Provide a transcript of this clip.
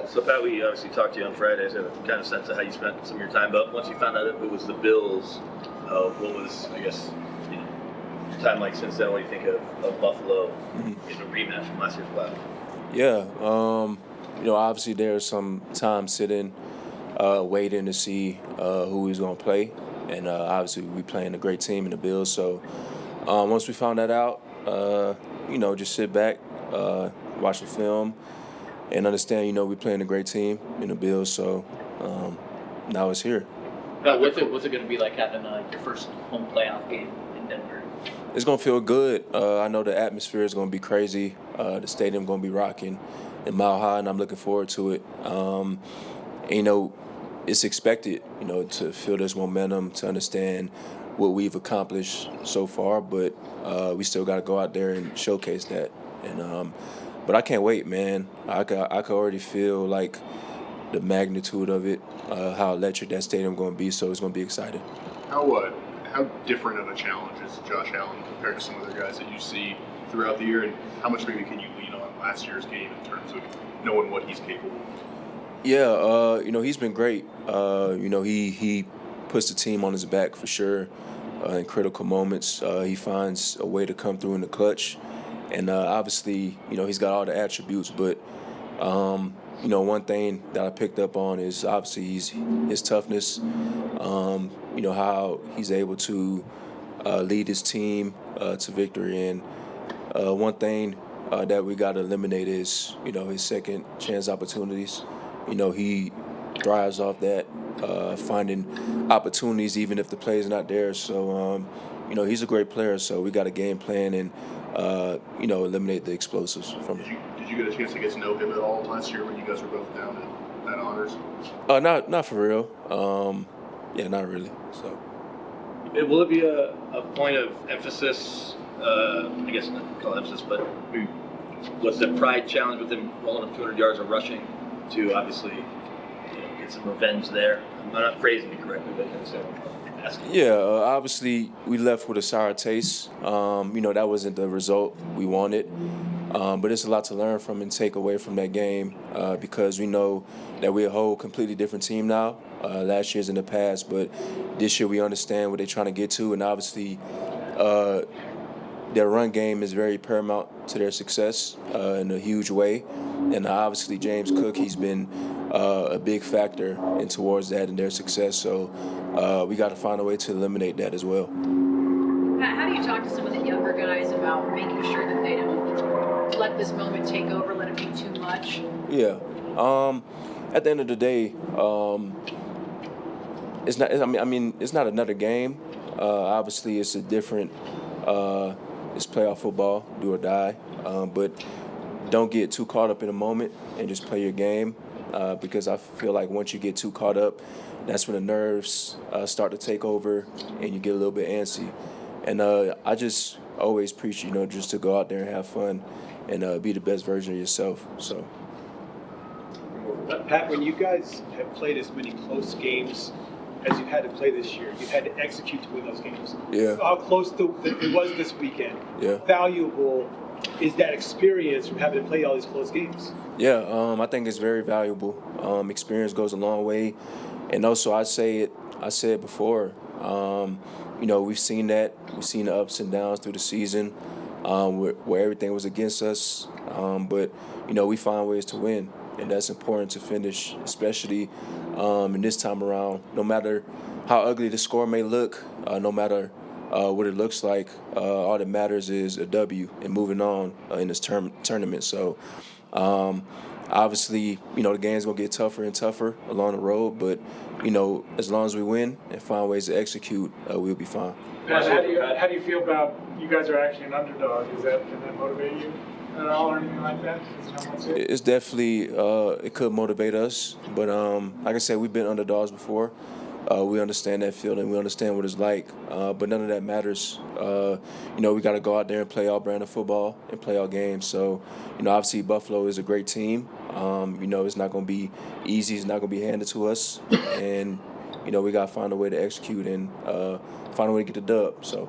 So Pat, we obviously talked to you on Friday. So I had a kind of sense of how you spent some of your time. But once you found out it was the Bills, what was, I guess, your time like since then? What do you think of Buffalo in a rematch from last year's playoff? Yeah, obviously there's some time sitting, waiting to see who he's going to play. And obviously we playing a great team in the Bills. So once we found that out, just sit back, watch the film, and understand, we're playing a great team in the Bills. So now it's here. What's it going to be like having your first home playoff game in Denver? It's going to feel good. I know the atmosphere is going to be crazy. The stadium going to be rocking in Mile High, and I'm looking forward to it. It's expected, to feel this momentum, to understand what we've accomplished so far, but we still got to go out there and showcase that. But I can't wait, man. I could already feel like the magnitude of it, how electric that stadium going to be. So it's going to be exciting. How different of a challenge is Josh Allen compared to some other guys that you see throughout the year, and how much maybe can you lean on last year's game in terms of knowing what he's capable of? Yeah, he's been great. He puts the team on his back for sure in critical moments. He finds a way to come through in the clutch. And obviously, he's got all the attributes. But, one thing that I picked up on is obviously his toughness, how he's able to lead his team to victory. And one thing that we got to eliminate is, his second chance opportunities. He thrives off that, finding opportunities even if the play is not there. So, he's a great player. So we got a game plan and, eliminate the explosives from him. Did you get a chance to get to know him at all last year when you guys were both down at Honors? Not for real. Not really. So. Will it be a point of emphasis? I guess not call it emphasis, but was the pride challenge with him rolling up 200 yards of rushing to obviously get some revenge there? I'm not phrasing it correctly, but I'm asking. Yeah, obviously we left with a sour taste. That wasn't the result we wanted. But it's a lot to learn from and take away from that game because we know that we're a whole completely different team now. Last year's in the past, but this year we understand what they're trying to get to, and obviously their run game is very paramount to their success in a huge way. And obviously James Cook, he's been a big factor in towards that and their success. So we got to find a way to eliminate that as well. How do you talk to some of the younger guys about making sure that they don't let this moment take over, let it be too much? Yeah. At the end of the day, it's not. It's not another game. Obviously, it's a different. It's playoff football, do or die. But don't get too caught up in the moment and just play your game. Because I feel like once you get too caught up, that's when the nerves start to take over and you get a little bit antsy. And I just always preach, just to go out there and have fun and be the best version of yourself. So. Pat, when you guys have played as many close games as you've had to play this year, you've had to execute to win those games. Yeah. How close it was this weekend? Yeah. How valuable is that experience from having to play all these close games? Yeah, I think it's very valuable. Experience goes a long way. And also, I say it before, we've seen that. We've seen the ups and downs through the season where everything was against us. But we find ways to win. And that's important to finish, especially in this time around. No matter how ugly the score may look, no matter what it looks like, all that matters is a W and moving on in this tournament. So obviously, the game's going to get tougher and tougher along the road. But, as long as we win and find ways to execute, we'll be fine. How do you feel about you guys are actually an underdog? Can that motivate you at all or anything like that? It's definitely, it could motivate us. But like I said, we've been underdogs before. We understand that feeling. We understand what it's like. But none of that matters. We got to go out there and play our brand of football and play our games. So, obviously Buffalo is a great team. It's not going to be easy. It's not going to be handed to us. And, we got to find a way to execute and find a way to get the dub. So.